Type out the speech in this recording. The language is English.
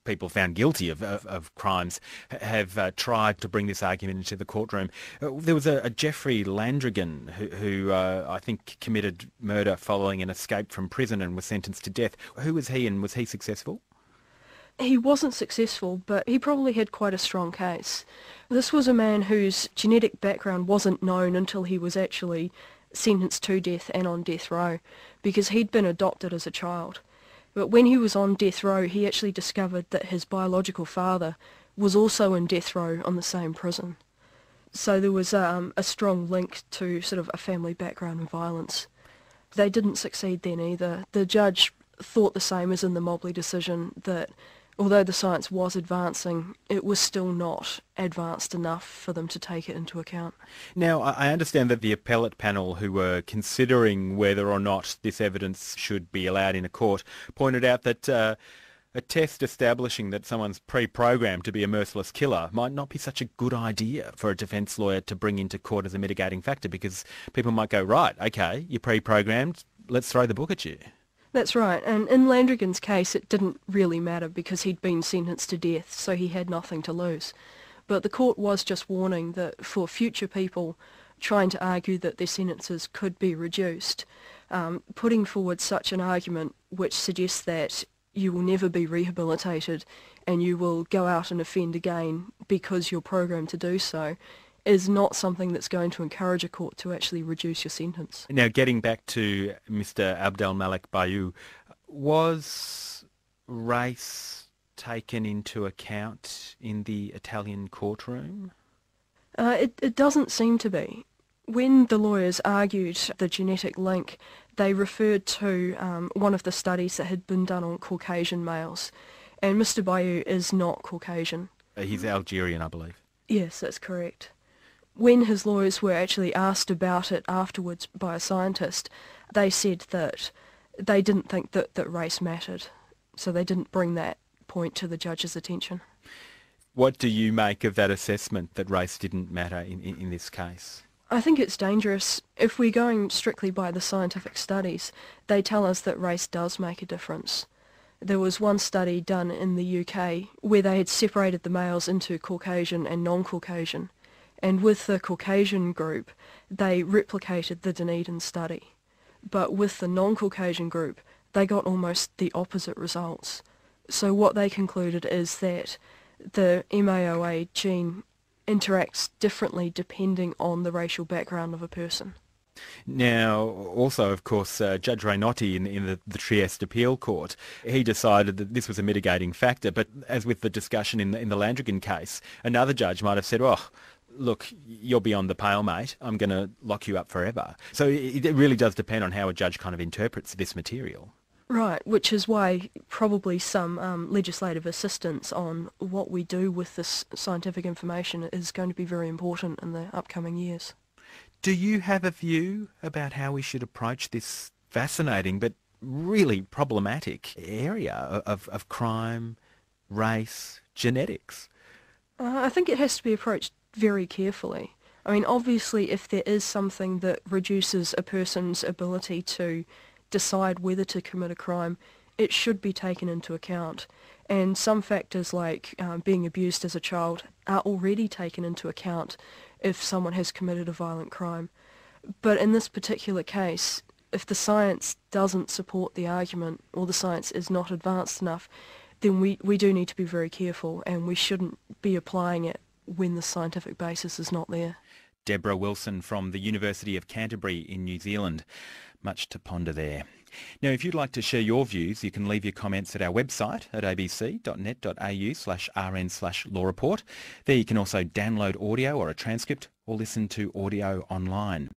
people found guilty of crimes have tried to bring this argument into the courtroom. There was a Jeffrey Landrigan who I think committed murder following an escape from prison and was sentenced to death. Who was he, and was he successful? He wasn't successful, but he probably had quite a strong case. This was a man whose genetic background wasn't known until he was actually sentenced to death and on death row, because he'd been adopted as a child. But when he was on death row, he actually discovered that his biological father was also in death row on the same prison. So there was a strong link to sort of a family background in violence. They didn't succeed then either. The judge thought the same as in the Mobley decision, that although the science was advancing, it was still not advanced enough for them to take it into account. Now, I understand that the appellate panel who were considering whether or not this evidence should be allowed in a court pointed out that a test establishing that someone's pre-programmed to be a merciless killer might not be such a good idea for a defence lawyer to bring into court as a mitigating factor, because people might go, right, okay, you're pre-programmed, let's throw the book at you. That's right, and in Landrigan's case it didn't really matter because he'd been sentenced to death, so he had nothing to lose. But the court was just warning that for future people trying to argue that their sentences could be reduced, putting forward such an argument which suggests that you will never be rehabilitated and you will go out and offend again because you're programmed to do so, is not something that's going to encourage a court to actually reduce your sentence. Now, getting back to Mr. Abdelmalek Bayou, was race taken into account in the Italian courtroom? It doesn't seem to be. When the lawyers argued the genetic link, they referred to one of the studies that had been done on Caucasian males, and Mr. Bayou is not Caucasian. He's Algerian, I believe. Yes, that's correct. When his lawyers were actually asked about it afterwards by a scientist, they said that they didn't think that race mattered, so they didn't bring that point to the judge's attention. What do you make of that assessment that race didn't matter in this case? I think it's dangerous. If we're going strictly by the scientific studies, they tell us that race does make a difference. There was one study done in the UK where they had separated the males into Caucasian and non-Caucasian. And with the Caucasian group, they replicated the Dunedin study. But with the non-Caucasian group, they got almost the opposite results. So what they concluded is that the MAOA gene interacts differently depending on the racial background of a person. Now, also, of course, Judge Raynotti in the Trieste Appeal Court, he decided that this was a mitigating factor, but as with the discussion in the Landrigan case, another judge might have said, oh, look, you're beyond the pale, mate, I'm going to lock you up forever. So it really does depend on how a judge kind of interprets this material. Right, which is why probably some legislative assistance on what we do with this scientific information is going to be very important in the upcoming years. Do you have a view about how we should approach this fascinating but really problematic area of crime, race, genetics? I think it has to be approached very carefully. I mean, obviously, if there is something that reduces a person's ability to decide whether to commit a crime, it should be taken into account. And some factors like being abused as a child are already taken into account if someone has committed a violent crime. But in this particular case, if the science doesn't support the argument or the science is not advanced enough, then we do need to be very careful, and we shouldn't be applying it when the scientific basis is not there. Deborah Wilson from the University of Canterbury in New Zealand. Much to ponder there. Now, if you'd like to share your views, you can leave your comments at our website at abc.net.au/rn/law report. There you can also download audio or a transcript or listen to audio online.